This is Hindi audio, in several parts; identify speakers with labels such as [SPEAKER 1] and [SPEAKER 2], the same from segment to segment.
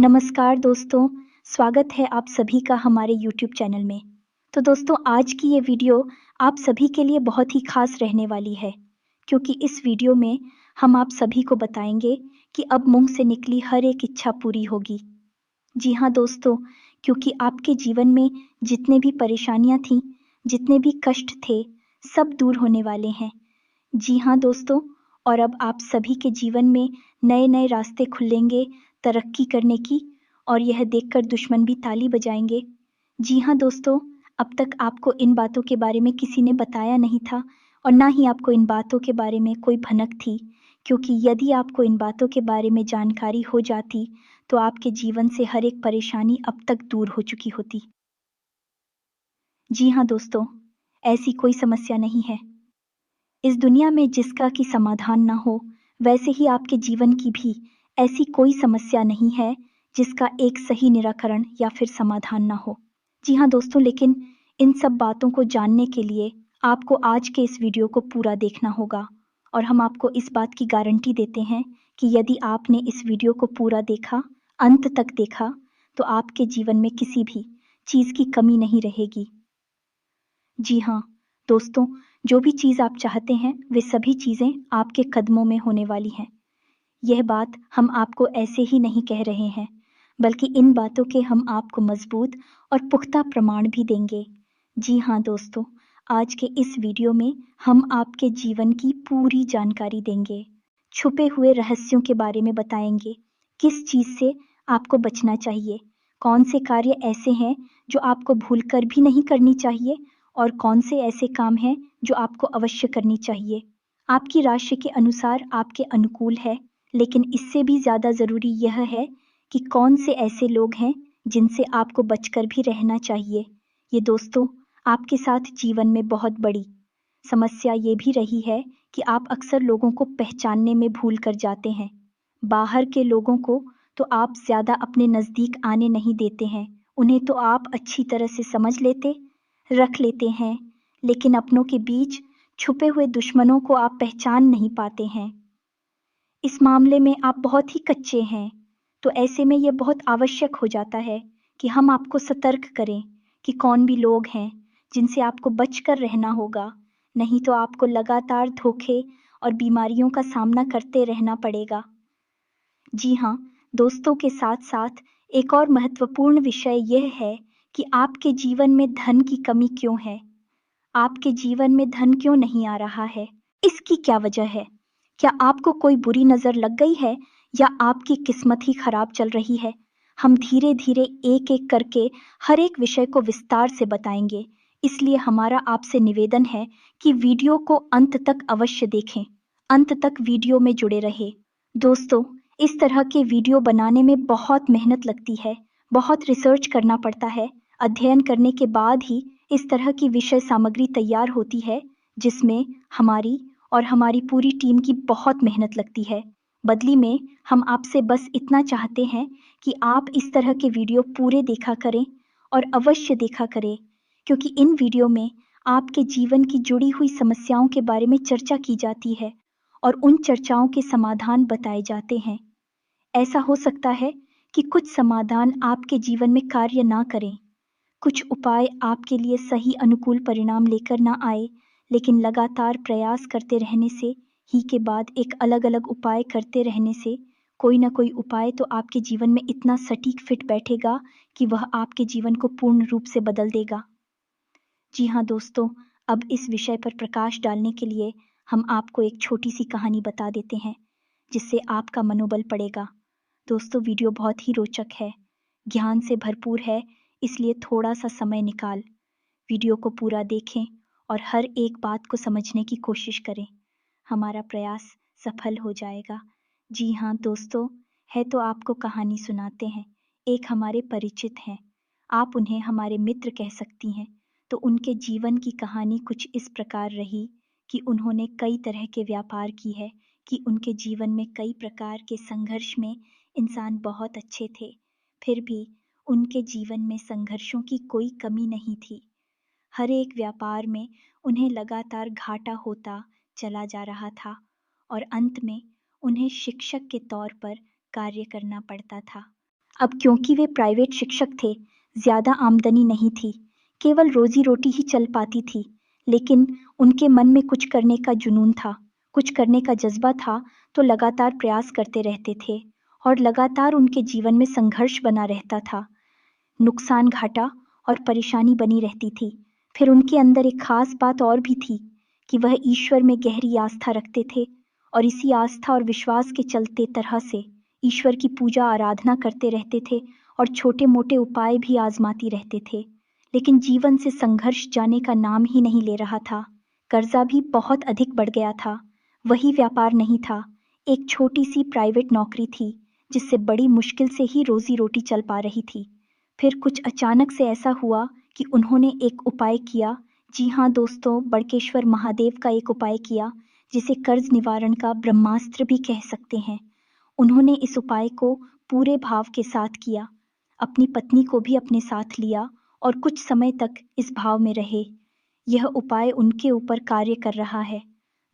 [SPEAKER 1] नमस्कार दोस्तों, स्वागत है आप सभी का हमारे यूट्यूब चैनल में। तो दोस्तों आज की ये वीडियो आप सभी के लिए बहुत ही खास रहने वाली है, क्योंकि इस वीडियो में हम आप सभी को बताएंगे कि अब मुंह से निकली हर एक इच्छा पूरी होगी। जी हाँ दोस्तों, क्योंकि आपके जीवन में जितने भी परेशानियां थीं, जितने भी कष्ट थे, सब दूर होने वाले हैं। जी हाँ दोस्तों, और अब आप सभी के जीवन में नए नए रास्ते खुलेंगे तरक्की करने की, और यह देखकर दुश्मन भी ताली बजाएंगे। जी हाँ दोस्तों, अब तक आपको इन बातों के बारे में किसी ने बताया नहीं था और ना ही आपको इन बातों के बारे में कोई भनक थी, क्योंकि यदि आपको इन बातों के बारे में जानकारी हो जाती तो आपके जीवन से हर एक परेशानी अब तक दूर हो चुकी होती। जी हाँ दोस्तों, ऐसी कोई समस्या नहीं है इस दुनिया में जिसका कि समाधान ना हो। वैसे ही आपके जीवन की भी ऐसी कोई समस्या नहीं है जिसका एक सही निराकरण या फिर समाधान ना हो। जी हाँ दोस्तों, लेकिन इन सब बातों को जानने के लिए आपको आज के इस वीडियो को पूरा देखना होगा, और हम आपको इस बात की गारंटी देते हैं कि यदि आपने इस वीडियो को पूरा देखा, अंत तक देखा, तो आपके जीवन में किसी भी चीज़ की कमी नहीं रहेगी। जी हाँ दोस्तों, जो भी चीज़ आप चाहते हैं वे सभी चीज़ें आपके कदमों में होने वाली हैं। यह बात हम आपको ऐसे ही नहीं कह रहे हैं, बल्कि इन बातों के हम आपको मजबूत और पुख्ता प्रमाण भी देंगे। जी हाँ दोस्तों, आज के इस वीडियो में हम आपके जीवन की पूरी जानकारी देंगे, छुपे हुए रहस्यों के बारे में बताएंगे, किस चीज़ से आपको बचना चाहिए, कौन से कार्य ऐसे हैं जो आपको भूलकर भी नहीं करनी चाहिए, और कौन से ऐसे काम हैं जो आपको अवश्य करनी चाहिए। आपकी राशि के अनुसार आपके अनुकूल है, लेकिन इससे भी ज़्यादा ज़रूरी यह है कि कौन से ऐसे लोग हैं जिनसे आपको बचकर भी रहना चाहिए। ये दोस्तों आपके साथ जीवन में बहुत बड़ी समस्या ये भी रही है कि आप अक्सर लोगों को पहचानने में भूल कर जाते हैं। बाहर के लोगों को तो आप ज़्यादा अपने नज़दीक आने नहीं देते हैं, उन्हें तो आप अच्छी तरह से समझ लेते रख लेते हैं, लेकिन अपनों के बीच छुपे हुए दुश्मनों को आप पहचान नहीं पाते हैं। इस मामले में आप बहुत ही कच्चे हैं, तो ऐसे में यह बहुत आवश्यक हो जाता है कि हम आपको सतर्क करें कि कौन भी लोग हैं जिनसे आपको बचकर रहना होगा, नहीं तो आपको लगातार धोखे और बीमारियों का सामना करते रहना पड़ेगा। जी हाँ दोस्तों, के साथ साथ एक और महत्वपूर्ण विषय यह है कि आपके जीवन में धन की कमी क्यों है, आपके जीवन में धन क्यों नहीं आ रहा है, इसकी क्या वजह है। क्या आपको कोई बुरी नज़र लग गई है या आपकी किस्मत ही खराब चल रही है। हम धीरे धीरे एक एक करके हर एक विषय को विस्तार से बताएंगे, इसलिए हमारा आपसे निवेदन है कि वीडियो को अंत तक अवश्य देखें, अंत तक वीडियो में जुड़े रहे। दोस्तों, इस तरह के वीडियो बनाने में बहुत मेहनत लगती है, बहुत रिसर्च करना पड़ता है, अध्ययन करने के बाद ही इस तरह की विषय सामग्री तैयार होती है, जिसमें हमारी और हमारी पूरी टीम की बहुत मेहनत लगती है। बदली में हम आपसे बस इतना चाहते हैं कि आप इस तरह के वीडियो पूरे देखा करें, और अवश्य देखा करें, क्योंकि इन वीडियो में आपके जीवन की जुड़ी हुई समस्याओं के बारे में चर्चा की जाती है और उन चर्चाओं के समाधान बताए जाते हैं। ऐसा हो सकता है कि कुछ समाधान आपके जीवन में कार्य ना करें, कुछ उपाय आपके लिए सही अनुकूल परिणाम लेकर ना आए, लेकिन लगातार प्रयास करते रहने से ही के बाद एक अलग अलग उपाय करते रहने से कोई ना कोई उपाय तो आपके जीवन में इतना सटीक फिट बैठेगा कि वह आपके जीवन को पूर्ण रूप से बदल देगा। जी हाँ दोस्तों, अब इस विषय पर प्रकाश डालने के लिए हम आपको एक छोटी सी कहानी बता देते हैं, जिससे आपका मनोबल बढ़ेगा। दोस्तों, वीडियो बहुत ही रोचक है, ज्ञान से भरपूर है, इसलिए थोड़ा सा समय निकाल वीडियो को पूरा देखें और हर एक बात को समझने की कोशिश करें। हमारा प्रयास सफल हो जाएगा। जी हाँ दोस्तों, है तो आपको कहानी सुनाते हैं। एक हमारे परिचित हैं, आप उन्हें हमारे मित्र कह सकती हैं। तो उनके जीवन की कहानी कुछ इस प्रकार रही कि उन्होंने कई तरह के व्यापार की है, कि उनके जीवन में कई प्रकार के संघर्ष में इंसान बहुत अच्छे थे, फिर भी उनके जीवन में संघर्षों की कोई कमी नहीं थी। हर एक व्यापार में उन्हें लगातार घाटा होता चला जा रहा था, और अंत में उन्हें शिक्षक के तौर पर कार्य करना पड़ता था। अब क्योंकि वे प्राइवेट शिक्षक थे, ज़्यादा आमदनी नहीं थी, केवल रोज़ी-रोटी ही चल पाती थी। लेकिन उनके मन में कुछ करने का जुनून था, कुछ करने का जज़्बा था, तो लगातार प्रयास करते रहते थे और लगातार उनके जीवन में संघर्ष बना रहता था। नुकसान, घाटा और परेशानी बनी रहती थी। फिर उनके अंदर एक खास बात और भी थी कि वह ईश्वर में गहरी आस्था रखते थे और इसी आस्था और विश्वास के चलते तरह से ईश्वर की पूजा आराधना करते रहते थे और छोटे-मोटे उपाय भी आजमाती रहते थे। लेकिन जीवन से संघर्ष जाने का नाम ही नहीं ले रहा था। कर्जा भी बहुत अधिक बढ़ गया था। वही व्यापार नहीं था, एक छोटी-सी प्राइवेट नौकरी थी, जिससे बड़ी मुश्किल से ही रोज़ी-रोटी चल पा रही थी। फिर कुछ अचानक से ऐसा हुआ कि उन्होंने एक उपाय किया। जी हाँ दोस्तों, बड़केश्वर महादेव का एक उपाय किया, जिसे कर्ज निवारण का ब्रह्मास्त्र भी कह सकते हैं। उन्होंने इस उपाय को पूरे भाव के साथ किया, अपनी पत्नी को भी अपने साथ लिया और कुछ समय तक इस भाव में रहे। यह उपाय उनके ऊपर कार्य कर रहा है।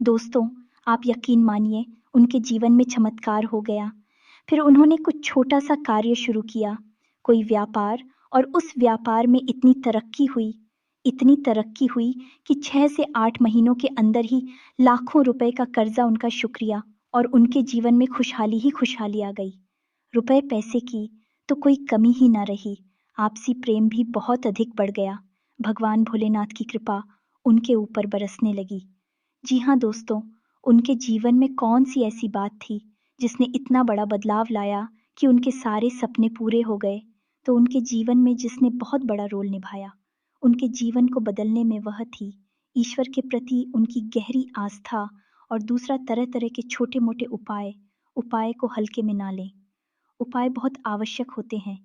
[SPEAKER 1] दोस्तों, आप यकीन मानिए, उनके जीवन में चमत्कार हो गया। फिर उन्होंने कुछ छोटा-सा कार्य शुरू किया, कोई व्यापार, और उस व्यापार में इतनी तरक्की हुई कि 6 से 8 महीनों के अंदर ही लाखों रुपए का कर्जा उनका शुक्रिया और उनके जीवन में खुशहाली ही खुशहाली आ गई। रुपए पैसे की तो कोई कमी ही ना रही, आपसी प्रेम भी बहुत अधिक बढ़ गया। भगवान भोलेनाथ की कृपा उनके ऊपर बरसने लगी। जी हाँ दोस्तों, उनके जीवन में कौन सी ऐसी बात थी जिसने इतना बड़ा बदलाव लाया कि उनके सारे सपने पूरे हो गए? तो उनके जीवन में जिसने बहुत बड़ा रोल निभाया, उनके जीवन को बदलने में, वह थी ईश्वर के प्रति उनकी गहरी आस्था। और दूसरा, तरह-तरह के छोटे-मोटे उपाय को हल्के में ना लें। उपाय बहुत आवश्यक होते हैं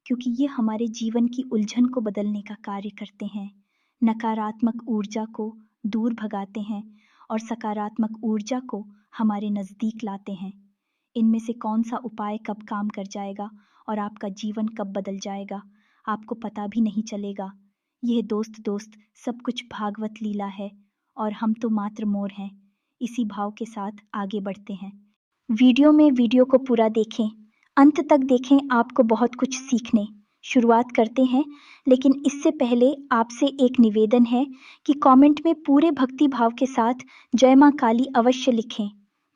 [SPEAKER 1] क्योंकि ये हमारे जीवन की उलझन को बदलने का कार्य करते हैं, नकारात्मक ऊर्जा को दूर भगाते हैं और सकारात्मक ऊर्जा को हमारे नज़दीक लाते हैं। इनमें से कौन सा उपाय कब काम कर जाएगा और आपका जीवन कब बदल जाएगा, आपको पता भी नहीं चलेगा। यह दोस्त सब कुछ भागवत लीला है और हम तो मात्र मोर हैं। इसी भाव के साथ आगे बढ़ते हैं। वीडियो को पूरा देखें, अंत तक देखें, आपको बहुत कुछ सीखने। शुरुआत करते हैं, लेकिन इससे पहले आपसे एक निवेदन है कि कमेंट में पूरे भक्ति भाव के साथ जय माँ काली अवश्य लिखें।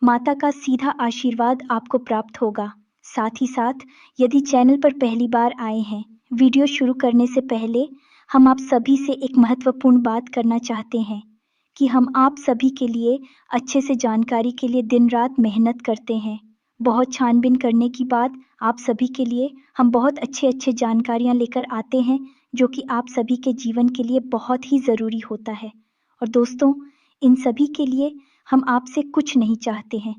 [SPEAKER 1] माता का सीधा आशीर्वाद आपको प्राप्त होगा। साथ ही साथ यदि चैनल पर पहली बार आए हैं, वीडियो शुरू करने से पहले हम आप सभी से एक महत्वपूर्ण बात करना चाहते हैं कि हम आप सभी के लिए अच्छे से जानकारी के लिए दिन रात मेहनत करते हैं। बहुत छानबीन करने के बाद आप सभी के लिए हम बहुत अच्छे जानकारियाँ लेकर आते हैं, जो कि आप सभी के जीवन के लिए बहुत ही ज़रूरी होता है। और दोस्तों, इन सभी के लिए हम आपसे कुछ नहीं चाहते हैं,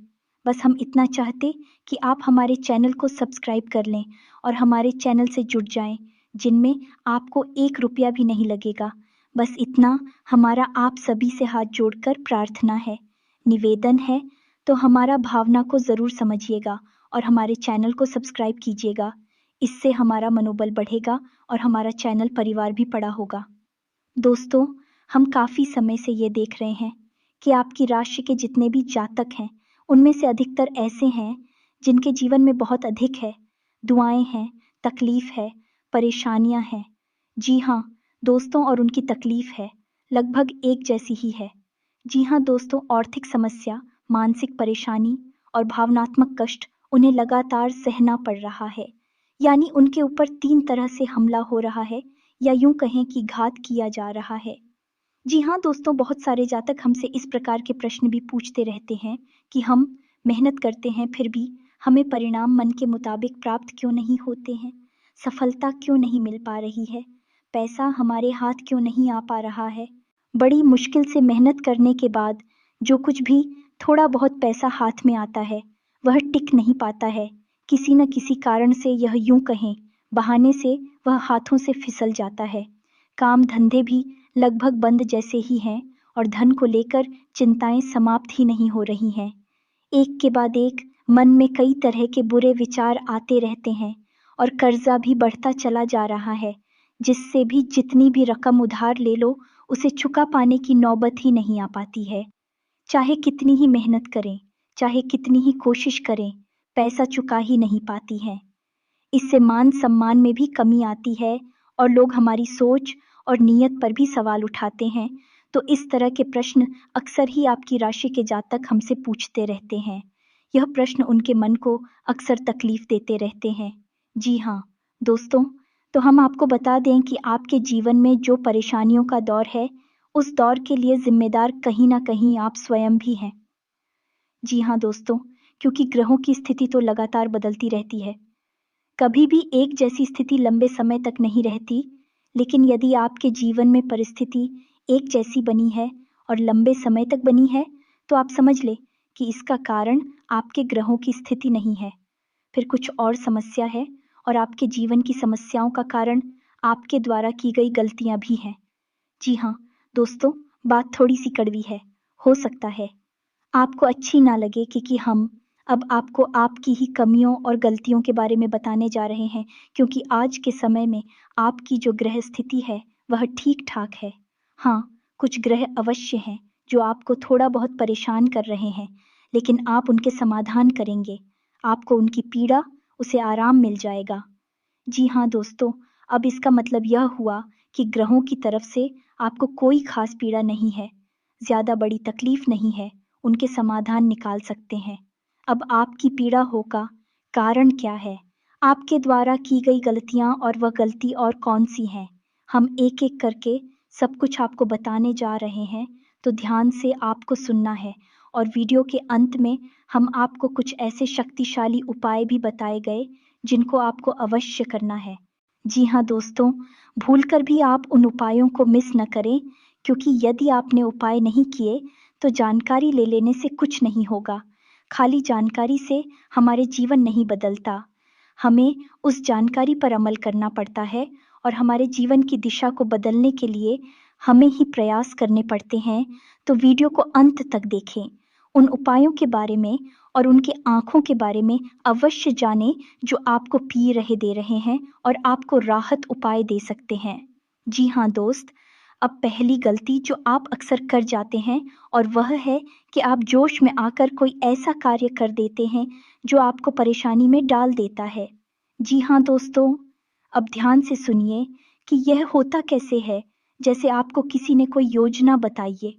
[SPEAKER 1] बस हम इतना चाहते कि आप हमारे चैनल को सब्सक्राइब कर लें और हमारे चैनल से जुड़ जाएं, जिनमें आपको 1 रुपया भी नहीं लगेगा। बस इतना हमारा आप सभी से हाथ जोड़कर प्रार्थना है, निवेदन है। तो हमारा भावना को ज़रूर समझिएगा और हमारे चैनल को सब्सक्राइब कीजिएगा। इससे हमारा मनोबल बढ़ेगा और हमारा चैनल परिवार भी बड़ा होगा। दोस्तों, हम काफ़ी समय से ये देख रहे हैं कि आपकी राशि के जितने भी जातक हैं, उनमें से अधिकतर ऐसे हैं जिनके जीवन में बहुत अधिक है, दुआएं हैं, तकलीफ है, परेशानियां हैं। जी हाँ दोस्तों, और उनकी तकलीफ है लगभग एक जैसी ही है। जी हाँ दोस्तों, आर्थिक समस्या, मानसिक परेशानी और भावनात्मक कष्ट उन्हें लगातार सहना पड़ रहा है। यानी उनके ऊपर 3 तरह से हमला हो रहा है, या यूं कहें कि घात किया जा रहा है। जी हाँ दोस्तों, बहुत सारे जातक हमसे इस प्रकार के प्रश्न भी पूछते रहते हैं कि हम मेहनत करते हैं, फिर भी हमें परिणाम मन के मुताबिक प्राप्त क्यों नहीं होते हैं, सफलता क्यों नहीं मिल पा रही है, पैसा हमारे हाथ क्यों नहीं आ पा रहा है। बड़ी मुश्किल से मेहनत करने के बाद जो कुछ भी थोड़ा बहुत पैसा हाथ में आता है, वह टिक नहीं पाता है। किसी न किसी कारण से, यह यूं कहें बहाने से, वह हाथों से फिसल जाता है। काम धंधे भी लगभग बंद जैसे ही हैं और धन को लेकर चिंताएं समाप्त ही नहीं हो रही हैं। एक के बाद एक मन में कई तरह के बुरे विचार आते रहते हैं और कर्जा भी बढ़ता चला जा रहा है, जिससे भी जितनी भी रकम उधार ले लो, उसे चुका पाने की नौबत ही नहीं आ पाती है। चाहे कितनी ही मेहनत करें, चाहे कितनी ही कोशिश करें, पैसा चुका ही नहीं पाती है। इससे मान सम्मान में भी कमी आती है और लोग हमारी सोच और नीयत पर भी सवाल उठाते हैं। तो इस तरह के प्रश्न अक्सर ही आपकी राशि के जातक हमसे पूछते रहते हैं। यह प्रश्न उनके मन को अक्सर तकलीफ देते रहते हैं। जी हाँ दोस्तों, तो हम आपको बता दें कि आपके जीवन में जो परेशानियों का दौर है, उस दौर के लिए जिम्मेदार कहीं ना कहीं आप स्वयं भी हैं। जी हाँ दोस्तों, क्योंकि ग्रहों की स्थिति तो लगातार बदलती रहती है। कभी भी एक जैसी स्थिति लंबे समय तक नहीं रहती, लेकिन यदि आपके जीवन में परिस्थिति एक जैसी बनी है और लंबे समय तक बनी है, तो आप समझ ले कि इसका कारण आपके ग्रहों की स्थिति नहीं है, फिर कुछ और समस्या है। और आपके जीवन की समस्याओं का कारण आपके द्वारा की गई गलतियां भी हैं। जी हाँ दोस्तों, बात थोड़ी सी कड़वी है, हो सकता है आपको अच्छी ना लगे, क्योंकि हम अब आपको आपकी ही कमियों और गलतियों के बारे में बताने जा रहे हैं, क्योंकि आज के समय में आपकी जो ग्रह स्थिति है वह ठीक ठाक है। हाँ, कुछ ग्रह अवश्य हैं जो आपको थोड़ा बहुत परेशान कर रहे हैं, लेकिन आप उनके समाधान करेंगे, आपको उनकी पीड़ा, उसे आराम मिल जाएगा। जी हाँ दोस्तों, अब इसका मतलब यह हुआ कि ग्रहों की तरफ से आपको कोई खास पीड़ा नहीं है, ज्यादा बड़ी तकलीफ नहीं है, उनके समाधान निकाल सकते हैं। अब आपकी पीड़ा होगा कारण क्या है, आपके द्वारा की गई गलतियां और वह गलती और कौन सी है, हम एक एक करके सब कुछ आपको बताने जा रहे हैं। तो ध्यान से आपको सुनना है, और वीडियो के अंत में हम आपको कुछ ऐसे शक्तिशाली उपाय भी बताए गए जिनको आपको अवश्य करना है। जी हाँ दोस्तों, भूलकर भी आप उन उपायों को मिस न करें, क्योंकि यदि आपने उपाय नहीं किए तो जानकारी ले लेने से कुछ नहीं होगा। खाली जानकारी से हमारे जीवन नहीं बदलता, हमें उस जानकारी पर अमल करना पड़ता है, और हमारे जीवन की दिशा को बदलने के लिए हमें ही प्रयास करने पड़ते हैं। तो वीडियो को अंत तक देखें, उन उपायों के बारे में और उनके आंखों के बारे में अवश्य जानें जो आपको पी रहे दे रहे हैं और आपको राहत उपाय दे सकते हैं। जी हाँ दोस्त, अब पहली गलती जो आप अक्सर कर जाते हैं, और वह है कि आप जोश में आकर कोई ऐसा कार्य कर देते हैं जो आपको परेशानी में डाल देता है। जी हाँ दोस्तों, अब ध्यान से सुनिए कि यह होता कैसे है। जैसे आपको किसी ने कोई योजना बताई,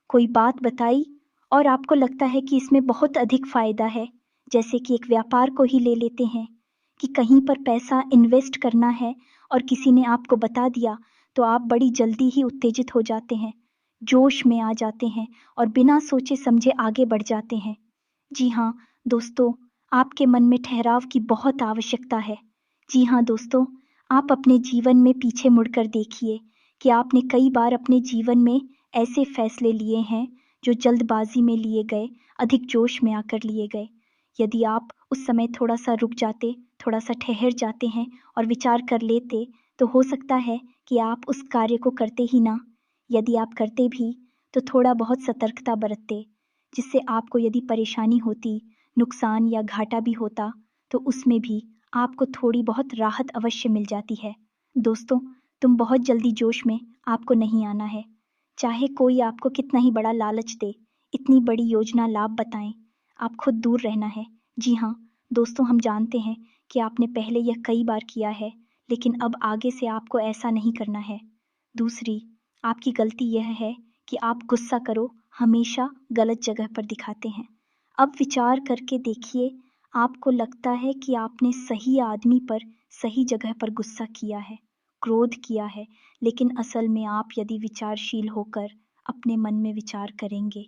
[SPEAKER 1] कोई बात बताई, और आपको लगता है कि इसमें बहुत अधिक फायदा है। जैसे कि एक व्यापार को ही ले लेते हैं कि कहीं पर पैसा इन्वेस्ट करना है, और किसी ने आपको बता दिया, तो आप बड़ी जल्दी ही उत्तेजित हो जाते हैं, जोश में आ जाते हैं और बिना सोचे समझे आगे बढ़ जाते हैं। जी हाँ दोस्तों, आपके मन में ठहराव की बहुत आवश्यकता है। जी हाँ दोस्तों, आप अपने जीवन में पीछे मुड़कर देखिए कि आपने कई बार अपने जीवन में ऐसे फैसले लिए हैं जो जल्दबाजी में लिए गए, अधिक जोश में आकर लिए गए। यदि आप उस समय थोड़ा सा रुक जाते, थोड़ा सा ठहर जाते हैं और विचार कर लेते, तो हो सकता है कि आप उस कार्य को करते ही ना। यदि आप करते भी, तो थोड़ा बहुत सतर्कता बरतते, जिससे आपको यदि परेशानी होती, नुकसान या घाटा भी होता, तो उसमें भी आपको थोड़ी बहुत राहत अवश्य मिल जाती है। दोस्तों, तुम बहुत जल्दी जोश में आपको नहीं आना है। चाहे कोई आपको कितना ही बड़ा लालच दे, इतनी बड़ी योजना लाभ बताएं, आप खुद दूर रहना है। जी हाँ दोस्तों, हम जानते हैं कि आपने पहले यह कई बार किया है, लेकिन अब आगे से आपको ऐसा नहीं करना है। दूसरी, आपकी गलती यह है कि आप गुस्सा करो हमेशा गलत जगह पर दिखाते हैं। अब विचार करके देखिए, आपको लगता है कि आपने सही आदमी पर सही जगह पर गुस्सा किया है, क्रोध किया है, लेकिन असल में आप यदि विचारशील होकर अपने मन में विचार करेंगे,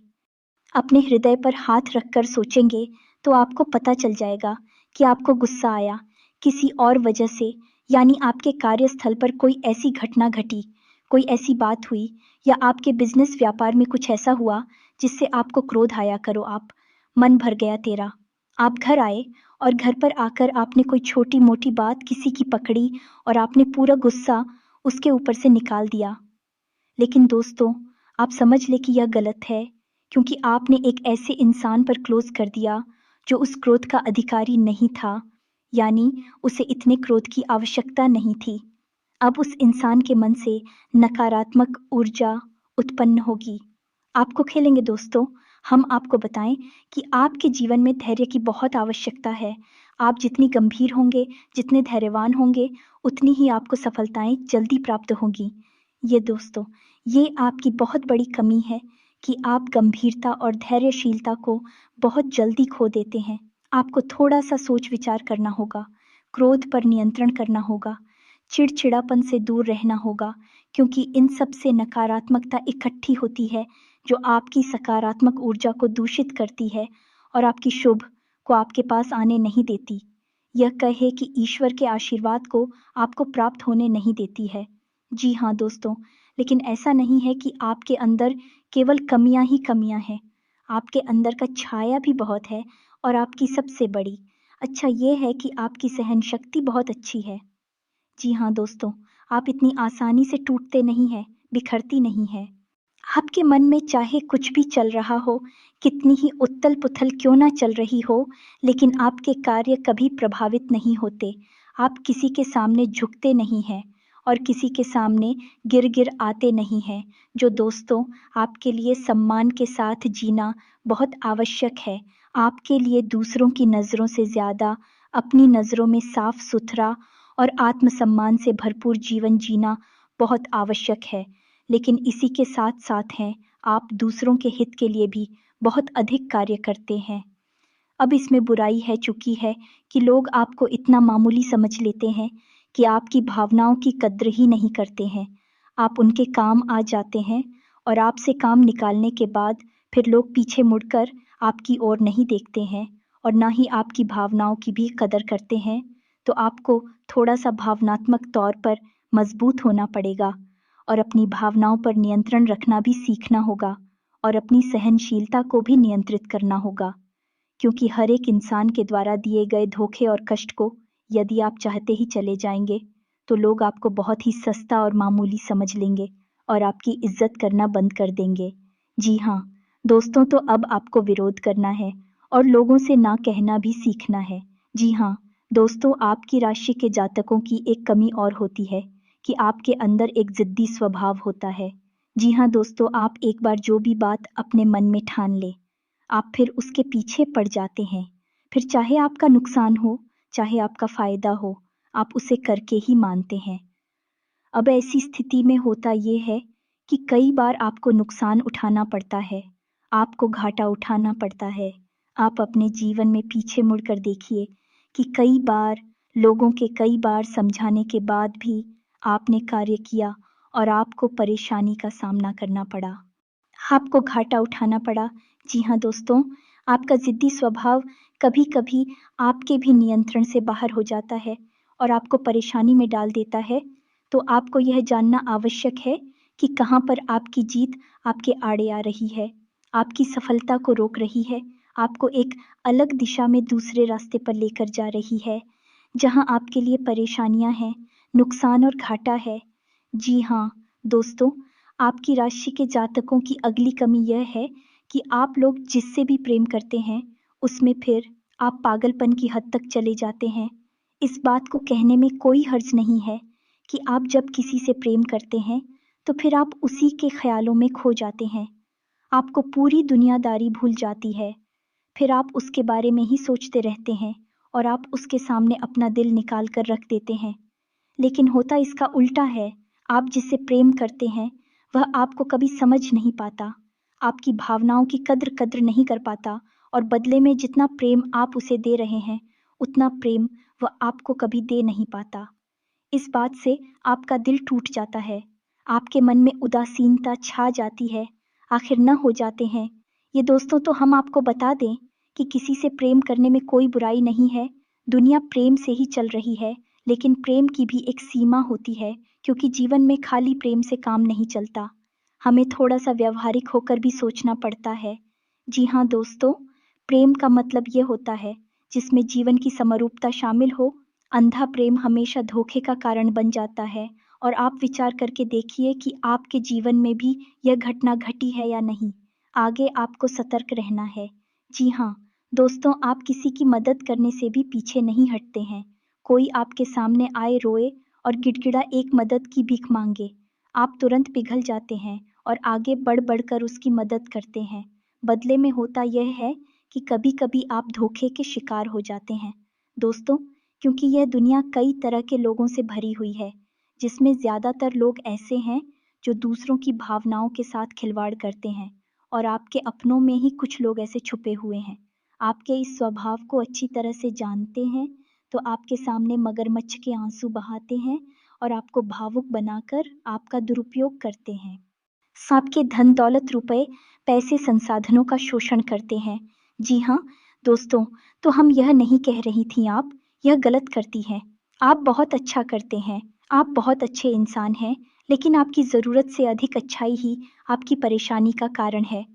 [SPEAKER 1] अपने हृदय पर हाथ रखकर सोचेंगे, तो आपको पता चल जाएगा कि आपको गुस्सा आया किसी और वजह से, यानी आपके कार्यस्थल पर कोई ऐसी घटना घटी, कोई ऐसी बात हुई, या आपके बिजनेस व्यापार में कुछ ऐसा हुआ जिससे आपको क्रोध आया करो, आप मन भर गया तेरा। आप घर आए और घर पर आकर आपने कोई छोटी मोटी बात किसी की पकड़ी और आपने पूरा गुस्सा उसके ऊपर से निकाल दिया। लेकिन दोस्तों, आप समझ ले कि यह गलत है, क्योंकि आपने एक ऐसे इंसान पर क्लोज कर दिया जो उस क्रोध का अधिकारी नहीं था, यानी उसे इतने क्रोध की आवश्यकता नहीं थी। अब उस इंसान के मन से नकारात्मक ऊर्जा उत्पन्न होगी। आपको खेलेंगे दोस्तों, हम आपको बताएं कि आपके जीवन में धैर्य की बहुत आवश्यकता है। आप जितनी गंभीर होंगे, जितने धैर्यवान होंगे, उतनी ही आपको सफलताएँ जल्दी प्राप्त होंगी। ये दोस्तों, ये आपकी बहुत बड़ी कमी है कि आप गंभीरता और धैर्यशीलता को बहुत जल्दी खो देते हैं। आपको थोड़ा-सा सोच-विचार करना होगा, क्रोध पर नियंत्रण करना होगा, चिड़चिड़ापन से दूर रहना होगा, क्योंकि इन सब से नकारात्मकता इकट्ठी होती है, जो आपकी सकारात्मक ऊर्जा को दूषित करती है और आपकी शुभ को आपके पास आने नहीं देती। यह कहे कि ईश्वर के आशीर्वाद को आपको प्राप्त होने नहीं देती है। जी हाँ दोस्तों, लेकिन ऐसा नहीं है कि आपके अंदर केवल कमियां ही कमियां हैं। आपके अंदर का छाया भी बहुत है और आपकी सबसे बड़ी अच्छा ये है कि आपकी सहन शक्ति बहुत अच्छी है। जी हाँ दोस्तों, आप इतनी आसानी से टूटते नहीं हैं, बिखरती नहीं हैं। आपके मन में चाहे कुछ भी चल रहा हो, कितनी ही उथल-पुथल क्यों ना चल रही हो, लेकिन आपके कार्य कभी प्रभावित नहीं होते। आप किसी के सामने झुकते नहीं हैं और किसी के सामने गिर-गिर आते नहीं हैं। जो दोस्तों, आपके लिए सम्मान के साथ जीना बहुत आवश्यक है। आपके लिए दूसरों की नज़रों से ज़्यादा अपनी नज़रों में साफ-सुथरा और आत्मसम्मान से भरपूर जीवन जीना बहुत आवश्यक है। लेकिन इसी के साथ-साथ हैं, आप दूसरों के हित के लिए भी बहुत अधिक कार्य करते हैं। अब इसमें बुराई है चूँकि है कि लोग आपको इतना मामूली समझ लेते हैं कि आपकी भावनाओं की कद्र ही नहीं करते हैं। आप उनके काम आ जाते हैं और आपसे काम निकालने के बाद फिर लोग पीछे मुड़कर आपकी ओर नहीं देखते हैं और ना ही आपकी भावनाओं की भी कदर करते हैं। तो आपको थोड़ा-सा भावनात्मक तौर पर मज़बूत होना पड़ेगा और अपनी भावनाओं पर नियंत्रण रखना भी सीखना होगा और अपनी सहनशीलता को भी नियंत्रित करना होगा। क्योंकि हर एक इंसान के द्वारा दिए गए धोखे और कष्ट को यदि आप चाहते ही चले जाएंगे, तो लोग आपको बहुत ही सस्ता और मामूली समझ लेंगे और आपकी इज्जत करना बंद कर देंगे। जी हाँ, दोस्तों तो अब आपको विरोध करना है और लोगों से ना कहना भी सीखना है। जी हाँ, दोस्तों आपकी राशि के जातकों की एक कमी और होती है कि आपके अंदर एक ज़िद्दी स्वभाव होता है। जी हाँ दोस्तों, आप एक बार जो भी बात अपने मन में ठान लें, आप फिर उसके पीछे पड़ जाते हैं। फिर चाहे आपका नुकसान हो, चाहे आपका फ़ायदा हो, आप उसे करके ही मानते हैं। अब ऐसी स्थिति में होता ये है कि कई बार आपको नुकसान उठाना पड़ता है, आपको घाटा उठाना पड़ता है। आप अपने जीवन में पीछे मुड़कर देखिए कि कई बार लोगों के कई बार समझाने के बाद भी आपने कार्य किया और आपको परेशानी का सामना करना पड़ा। आपको घाटा उठाना पड़ा। जी हाँ दोस्तों, आपका ज़िद्दी स्वभाव कभी-कभी आपके भी नियंत्रण से बाहर हो जाता है और आपको परेशानी में डाल देता है। तो आपको यह जानना आवश्यक है कि कहाँ पर आपकी जीत आपके आड़े आ रही है, आपकी सफलता को रोक रही है, आपको एक अलग दिशा में दूसरे रास्ते पर लेकर जा रही है, जहाँ आपके लिए परेशानियाँ हैं, नुकसान और घाटा है। जी हाँ, दोस्तों, आपकी राशि के जातकों की अगली कमी यह है कि आप लोग जिससे भी प्रेम करते हैं, उसमें फिर आप पागलपन की हद तक चले जाते हैं। इस बात को कहने में कोई हर्ज नहीं है कि आप जब किसी से प्रेम करते हैं, तो फिर आप उसी के ख़्यालों में खो जाते हैं। आपको पूरी दुनियादारी भूल जाती है। फिर आप उसके बारे में ही सोचते रहते हैं और आप उसके सामने अपना दिल निकाल कर रख देते हैं। लेकिन होता इसका उल्टा है, आप जिससे प्रेम करते हैं, वह आपको कभी समझ नहीं पाता, आपकी भावनाओं की कद्र नहीं कर पाता और बदले में जितना प्रेम आप उसे दे रहे हैं, उतना प्रेम वह आपको कभी दे नहीं पाता। इस बात से आपका दिल टूट जाता है, आपके मन में उदासीनता छा जाती है, आखिर न हो जाते हैं। ये दोस्तों तो हम आपको बता दें कि किसी से प्रेम करने में कोई बुराई नहीं है, दुनिया प्रेम से ही चल रही है, लेकिन प्रेम की भी एक सीमा होती है, क्योंकि जीवन में खाली प्रेम से काम नहीं चलता। हमें थोड़ा-सा व्यावहारिक होकर भी सोचना पड़ता है। जी हाँ दोस्तों, प्रेम का मतलब ये होता है, जिसमें जीवन की समरूपता शामिल हो। अंधा प्रेम हमेशा धोखे का कारण बन जाता है और आप विचार करके देखिए कि आपके जीवन में भी यह घटना घटी है या नहीं। आगे आपको सतर्क रहना है। जी हाँ, दोस्तों आप किसी की मदद करने से भी पीछे नहीं हटते हैं। कोई आपके सामने आए रोए और गिड़गिड़ा एक मदद की भीख मांगे, आप तुरंत पिघल जाते हैं और आगे बढ़ कर उसकी मदद करते हैं। बदले में होता यह है कि कभी-कभी आप धोखे के शिकार हो जाते हैं। दोस्तों, क्योंकि यह दुनिया कई तरह के लोगों से भरी हुई है, जिसमें ज़्यादातर लोग ऐसे हैं जो दूसरों की भावनाओं के साथ खिलवाड़ करते हैं, और आपके अपनों में ही कुछ लोग ऐसे छुपे हुए हैं। आपके इस स्वभाव को अच्छी तरह से जानते हैं, तो आपके सामने मगरमच्छ के आंसू बहाते हैं और आपको भावुक बनाकर आपका दुरुपयोग करते हैं। आपके धन दौलत रुपए पैसे संसाधनों का शोषण करते हैं। जी हाँ दोस्तों, तो हम यह नहीं कह रही थी आप यह गलत करती हैं। आप बहुत अच्छा करते हैं, आप बहुत अच्छे इंसान हैं, लेकिन आपकी ज़रूरत से अधिक अच्छाई ही आपकी परेशानी का कारण है।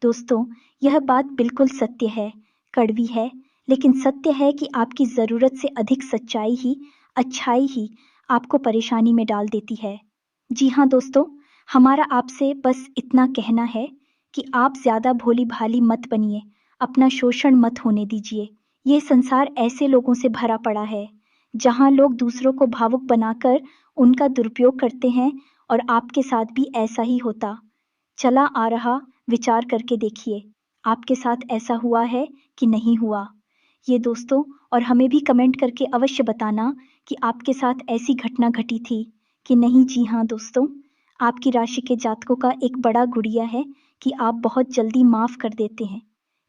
[SPEAKER 1] दोस्तों, यह बात बिल्कुल सत्य है, कड़वी है, लेकिन सत्य है कि आपकी ज़रूरत से अधिक सच्चाई ही, अच्छाई ही आपको परेशानी में डाल देती है। जी हाँ दोस्तों, हमारा आपसे बस इतना कहना है कि आप ज़्यादा भोली-भाली मत बनिए, अपना शोषण मत होने दीजिए। ये संसार ऐसे लोगों से भरा पड़ा है, जहाँ लोग दूसरों को भावुक बनाकर उनका दुरुपयोग करते हैं, और आपके साथ भी ऐसा ही होता चला आ रहा। विचार करके देखिए, आपके साथ ऐसा हुआ है कि नहीं हुआ? ये दोस्तों, और हमें भी कमेंट करके अवश्य बताना कि आपके साथ ऐसी घटना घटी थी कि नहीं। जी हाँ दोस्तों, आपकी राशि के जातकों का एक बड़ा गुड़िया है कि आप बहुत जल्दी माफ़ कर देते हैं।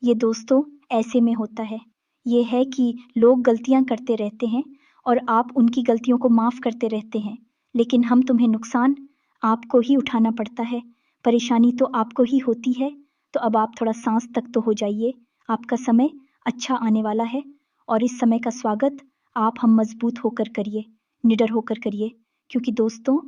[SPEAKER 1] ये दोस्तों ऐसे में होता है, ये है कि लोग गलतियाँ करते रहते हैं और आप उनकी गलतियों को माफ़ करते रहते हैं, लेकिन हम तुम्हें नुकसान आपको ही उठाना पड़ता है, परेशानी तो आपको ही होती है। तो अब आप थोड़ा सांस तक तो हो जाइए, आपका समय अच्छा आने वाला है, और इस समय का स्वागत आप हम मजबूत होकर करिए, निडर होकर करिए, क्योंकि दोस्तों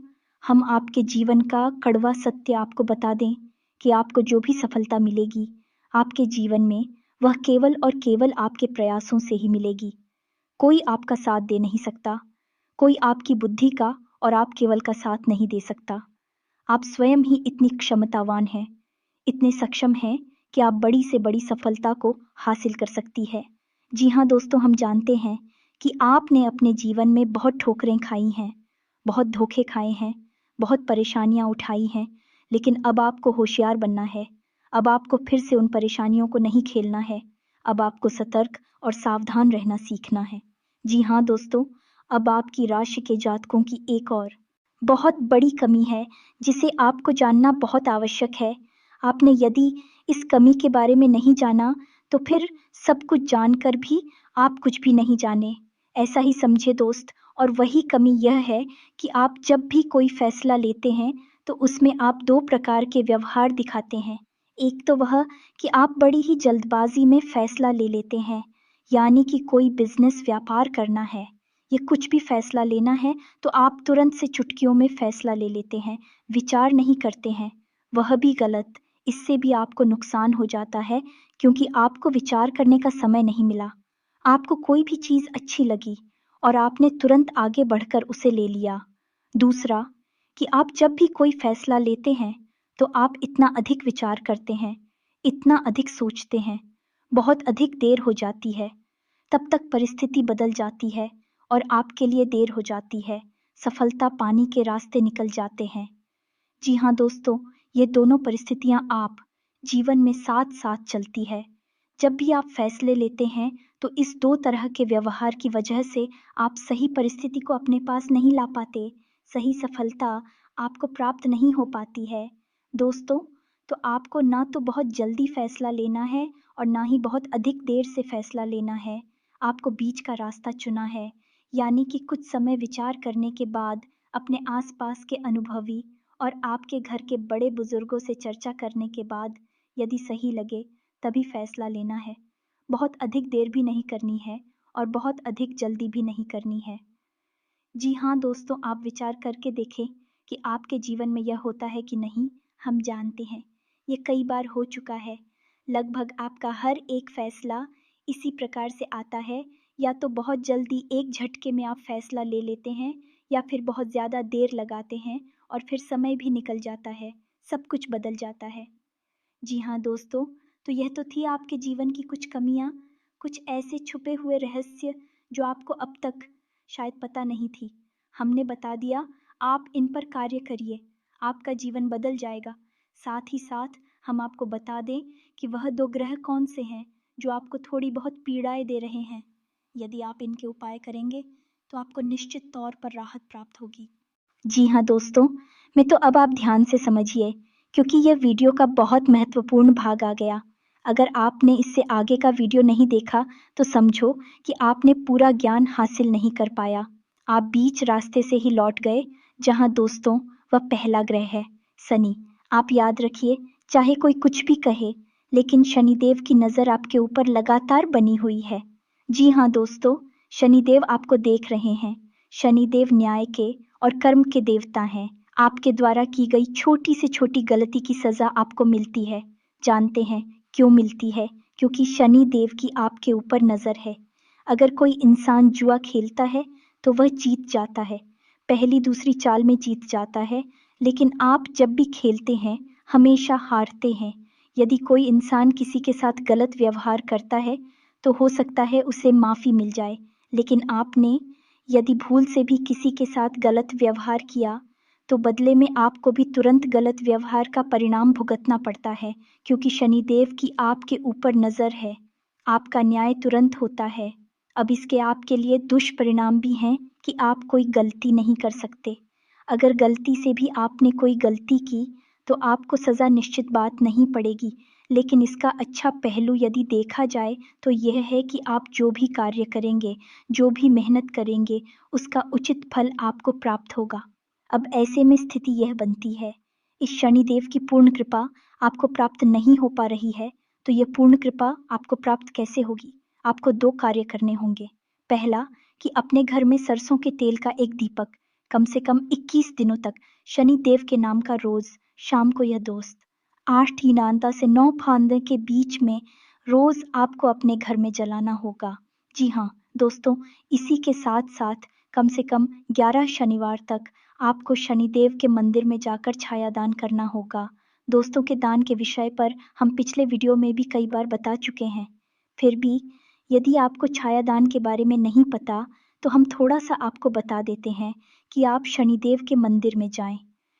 [SPEAKER 1] हम आपके जीवन का कड़वा सत्य आपको बता दें कि आपको जो भी सफलता मिलेगी आपके जीवन में, वह केवल और केवल आपके प्रयासों से ही मिलेगी। कोई आपका साथ दे नहीं सकता, कोई आपकी बुद्धि का और आप केवल का साथ नहीं दे सकता। आप स्वयं ही इतनी क्षमतावान हैं, इतने सक्षम हैं कि आप बड़ी से बड़ी सफलता को हासिल कर सकती है। जी हाँ दोस्तों, हम जानते हैं कि आपने अपने जीवन में बहुत ठोकरें खाई हैं, बहुत धोखे खाए हैं, बहुत परेशानियाँ उठाई हैं, लेकिन अब आपको होशियार बनना है। अब आपको फिर से उन परेशानियों को नहीं खेलना है। अब आपको सतर्क और सावधान रहना सीखना है। जी हाँ दोस्तों, अब आपकी राशि के जातकों की एक और बहुत बड़ी कमी है, जिसे आपको जानना बहुत आवश्यक है। आपने यदि इस कमी के बारे में नहीं जाना, तो फिर सब कुछ जानकर भी आप कुछ भी नहीं जाने, ऐसा ही समझे दोस्त। और वही कमी यह है कि आप जब भी कोई फैसला लेते हैं, तो उसमें आप 2 प्रकार के व्यवहार दिखाते हैं। एक तो वह कि आप बड़ी ही जल्दबाज़ी में फैसला ले लेते हैं, यानी कि कोई बिज़नेस व्यापार करना है, ये कुछ भी फैसला लेना है, तो आप तुरंत से चुटकियों में फैसला ले लेते हैं, विचार नहीं करते हैं। वह भी गलत, इससे भी आपको नुकसान हो जाता है, क्योंकि आपको विचार करने का समय नहीं मिला। आपको कोई भी चीज़ अच्छी लगी और आपने तुरंत आगे बढ़कर उसे ले लिया। दूसरा, कि आप जब भी कोई फैसला लेते हैं, तो आप इतना अधिक विचार करते हैं, इतना अधिक सोचते हैं, बहुत अधिक देर हो जाती है, तब तक परिस्थिति बदल जाती है और आपके लिए देर हो जाती है, सफलता पाने के रास्ते निकल जाते हैं। जी हाँ दोस्तों, ये दोनों परिस्थितियाँ आप जीवन में साथ-साथ चलती है। जब भी आप फैसले लेते हैं, तो इस 2 तरह के व्यवहार की वजह से आप सही परिस्थिति को अपने पास नहीं ला पाते, सही सफलता आपको प्राप्त नहीं हो पाती है। दोस्तों, तो आपको ना तो बहुत जल्दी फैसला लेना है और ना ही बहुत अधिक देर से फैसला लेना है। आपको बीच का रास्ता चुना है, यानी कि कुछ समय विचार करने के बाद अपने आस-पास के अनुभवी और आपके घर के बड़े बुजुर्गों से चर्चा करने के बाद यदि सही लगे, तभी फैसला लेना है। बहुत अधिक देर भी नहीं करनी है और बहुत अधिक जल्दी भी नहीं करनी है। जी हाँ दोस्तों, आप विचार करके देखें कि आपके जीवन में यह होता है कि नहीं। हम जानते हैं, ये कई बार हो चुका है। लगभग आपका हर एक फैसला इसी प्रकार से आता है, या तो बहुत जल्दी एक झटके में आप फैसला ले लेते हैं, या फिर बहुत ज़्यादा देर लगाते हैं और फिर समय भी निकल जाता है, सब कुछ बदल जाता है। जी हाँ दोस्तों, तो यह तो थी आपके जीवन की कुछ कमियाँ, कुछ ऐसे छुपे हुए रहस्य जो आपको अब तक शायद पता नहीं थी। हमने बता दिया, आप इन पर कार्य करिए, आपका जीवन बदल जाएगा। साथ ही साथ हम आपको बता दें कि वह 2 ग्रह कौन से हैं जो आपको थोड़ी बहुत पीड़ाएँ दे रहे हैं। यदि आप इनके उपाय करेंगे तो आपको निश्चित तौर पर राहत प्राप्त होगी। जी हाँ दोस्तों, मैं तो अब आप ध्यान से समझिए, क्योंकि यह वीडियो का बहुत महत्वपूर्ण भाग आ गया। अगर आपने इससे आगे का वीडियो नहीं देखा तो समझो कि आपने पूरा ज्ञान हासिल नहीं कर पाया। आप बीच रास्ते से ही लौट गए, जहाँ दोस्तों वह पहला ग्रह है शनि। आप याद रखिए, चाहे कोई कुछ भी कहे, लेकिन शनिदेव की नज़र आपके ऊपर लगातार बनी हुई है। जी हाँ दोस्तों, शनिदेव आपको देख रहे हैं। शनिदेव न्याय के और कर्म के देवता हैं। आपके द्वारा की गई छोटी से छोटी गलती की सजा आपको मिलती है। जानते हैं क्यों मिलती है? क्योंकि शनि देव की आपके ऊपर नजर है। अगर कोई इंसान जुआ खेलता है तो वह जीत जाता है, पहली दूसरी चाल में जीत जाता है, लेकिन आप जब भी खेलते हैं हमेशा हारते हैं। यदि कोई इंसान किसी के साथ गलत व्यवहार करता है तो हो सकता है उसे माफी मिल जाए, लेकिन आपने यदि भूल से भी किसी के साथ गलत व्यवहार किया तो बदले में आपको भी तुरंत गलत व्यवहार का परिणाम भुगतना पड़ता है, क्योंकि शनिदेव की आपके ऊपर नजर है। आपका न्याय तुरंत होता है। अब इसके आपके लिए दुष्परिणाम भी हैं कि आप कोई गलती नहीं कर सकते। अगर गलती से भी आपने कोई गलती की तो आपको सजा निश्चित बात नहीं पड़ेगी, लेकिन इसका अच्छा पहलू यदि देखा जाए तो यह है कि आप जो भी कार्य करेंगे, जो भी मेहनत करेंगे, उसका उचित फल आपको प्राप्त होगा। अब ऐसे में स्थिति यह बनती है, इस शनिदेव की पूर्ण कृपा आपको प्राप्त नहीं हो पा रही है, तो यह पूर्ण कृपा आपको प्राप्त कैसे होगी? आपको 2 कार्य करने होंगे। पहला, कि अपने घर में सरसों के तेल का एक दीपक कम से कम 21 दिनों तक शनि देव के नाम का रोज शाम को, यह दोस्त 8 हीनांता से 9 फांदे के बीच में रोज आपको अपने घर में जलाना होगा। जी हाँ दोस्तों, इसी के साथ साथ कम से कम 11 शनिवार तक आपको शनिदेव के मंदिर में जाकर छाया दान करना होगा। दोस्तों के दान के विषय पर हम पिछले वीडियो में भी कई बार बता चुके हैं। फिर भी यदि आपको छाया दान के बारे में नहीं पता तो हम थोड़ा सा आपको बता देते हैं कि आप शनिदेव के मंदिर में जाएं।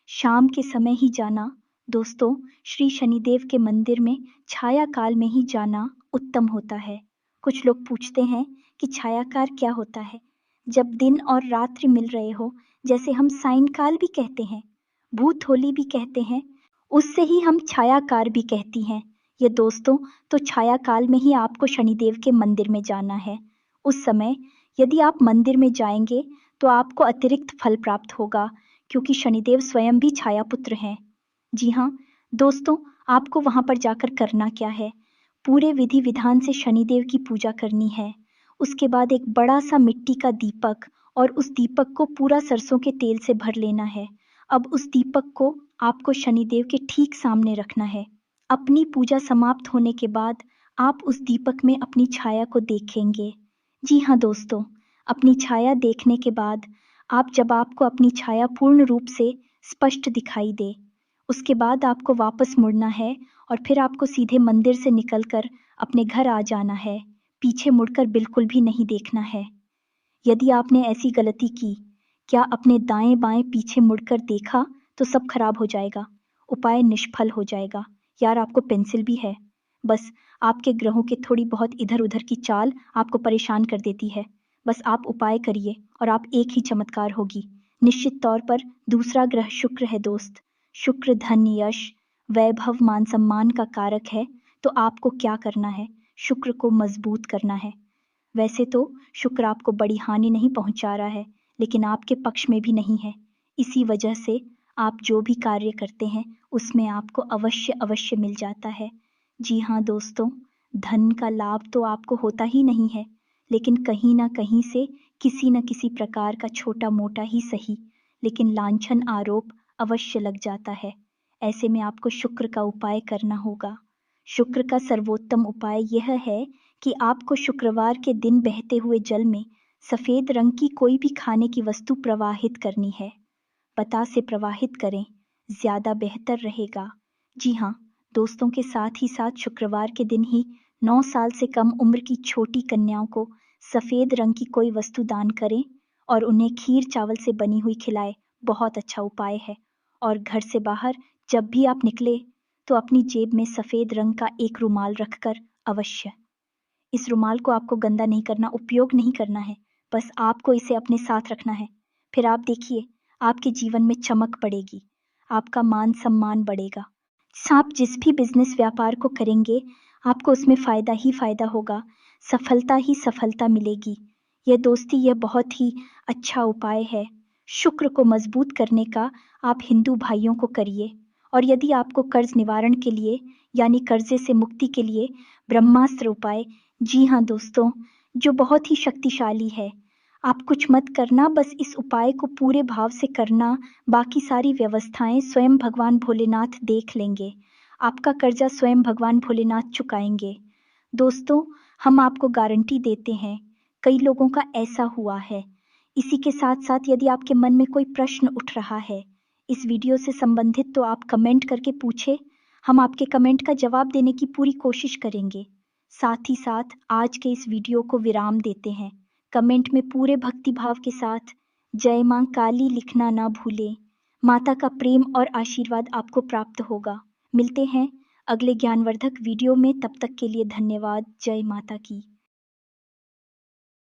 [SPEAKER 1] शाम के समय ही जाना दोस्तों, श्री शनिदेव के मंदिर में छाया काल में ही जाना उत्तम होता है। कुछ लोग पूछते हैं कि छायाकार क्या होता है? जब दिन और रात्रि मिल रहे हो, जैसे हम सायंकाल भी कहते हैं, भूत होली भी कहते हैं, उससे ही हम छायाकार भी कहती हैं। ये दोस्तों, तो छाया काल में ही आपको शनिदेव के मंदिर में जाना है। उस समय यदि आप मंदिर में जाएंगे तो आपको अतिरिक्त फल प्राप्त होगा, क्योंकि शनिदेव स्वयं भी छाया पुत्र हैं। जी हाँ दोस्तों, आपको वहां पर जाकर करना क्या है? पूरे विधि विधान से शनिदेव की पूजा करनी है। उसके बाद एक बड़ा सा मिट्टी का दीपक, और उस दीपक को पूरा सरसों के तेल से भर लेना है। अब उस दीपक को आपको शनिदेव के ठीक सामने रखना है। अपनी पूजा समाप्त होने के बाद आप उस दीपक में अपनी छाया को देखेंगे। जी हाँ दोस्तों, अपनी छाया देखने के बाद जब आपको अपनी छाया पूर्ण रूप से स्पष्ट दिखाई दे, उसके बाद आपको वापस मुड़ना है और फिर आपको सीधे मंदिर से निकलकर अपने घर आ जाना है। पीछे मुड़कर बिल्कुल भी नहीं देखना है। यदि आपने ऐसी गलती की, क्या अपने दाएं बाएं पीछे मुड़कर देखा, तो सब खराब हो जाएगा, उपाय निष्फल हो जाएगा। यार, आपको पेंसिल भी है, बस आपके ग्रहों के थोड़ी बहुत इधर उधर की चाल आपको परेशान कर देती है। बस आप उपाय करिए और आप एक ही चमत्कार होगी। निश्चित तौर पर दूसरा ग्रह शुक्र है दोस्त। शुक्र धन, यश, वैभव, मान सम्मान का कारक है। तो आपको क्या करना है? शुक्र को मजबूत करना है। वैसे तो शुक्र आपको बड़ी हानि नहीं पहुंचा रहा है, लेकिन आपके पक्ष में भी नहीं है। इसी वजह से आप जो भी कार्य करते हैं उसमें आपको अवश्य अवश्य मिल जाता है। जी हाँ दोस्तों, धन का लाभ तो आपको होता ही नहीं है, लेकिन कहीं ना कहीं से किसी न किसी प्रकार का छोटा मोटा ही सही, लेकिन लांछन आरोप अवश्य लग जाता है। ऐसे में आपको शुक्र का उपाय करना होगा। शुक्र का सर्वोत्तम उपाय यह है कि आपको शुक्रवार के दिन बहते हुए जल में सफेद रंग की कोई भी खाने की वस्तु प्रवाहित करनी है। पता से प्रवाहित करें, ज्यादा बेहतर रहेगा। जी हाँ दोस्तों, के साथ ही साथ शुक्रवार के दिन ही 9 साल से कम उम्र की छोटी कन्याओं को सफेद रंग की कोई वस्तु दान करें और उन्हें खीर चावल से बनी हुई खिलाएं। बहुत अच्छा उपाय है। और घर से बाहर जब भी आप निकले तो अपनी जेब में सफेद रंग का एक रुमाल रखकर अवश्य इस रुमाल को आपको गंदा नहीं करना, उपयोग नहीं करना है, बस आपको इसे अपने साथ रखना है। फिर आप देखिए, आपके जीवन में चमक बढ़ेगी, आपका मान-सम्मान बढ़ेगा। आप जिस भी बिज़नेस व्यापार को करेंगे, आपको उसमें फ़ायदा ही फ़ायदा होगा, सफलता ही सफलता मिलेगी। यह दोस्ती यह बहुत ही अच्छा उपाय है। शुक्र को मज़बूत करने का आप हिंदू भाइयों को करिए। और यदि आपको कर्ज़ निवारण के लिए यानी कर्ज़े से मुक्ति के लिए ब्रह्मास्त्र उपाय, जी हाँ दोस्तों, जो बहुत ही शक्तिशाली है। आप कुछ मत करना, बस इस उपाय को पूरे भाव से करना, बाकी सारी व्यवस्थाएं स्वयं भगवान भोलेनाथ देख लेंगे। आपका कर्जा स्वयं भगवान भोलेनाथ चुकाएंगे। दोस्तों, हम आपको गारंटी देते हैं, कई लोगों का ऐसा हुआ है। इसी के साथ-साथ यदि आपके मन में कोई प्रश्न उठ रहा है, इस वीडियो से संबंधित तो आप कमेंट करके पूछे, हम आपके कमेंट का जवाब देने की पूरी कोशिश करेंगे। साथ ही साथ आज के इस वीडियो को विराम देते हैं। कमेंट में पूरे भक्ति भाव के साथ जय मां काली लिखना ना भूलें। माता का प्रेम और आशीर्वाद आपको प्राप्त होगा। मिलते हैं अगले ज्ञानवर्धक वीडियो में, तब तक के लिए धन्यवाद। जय माता की।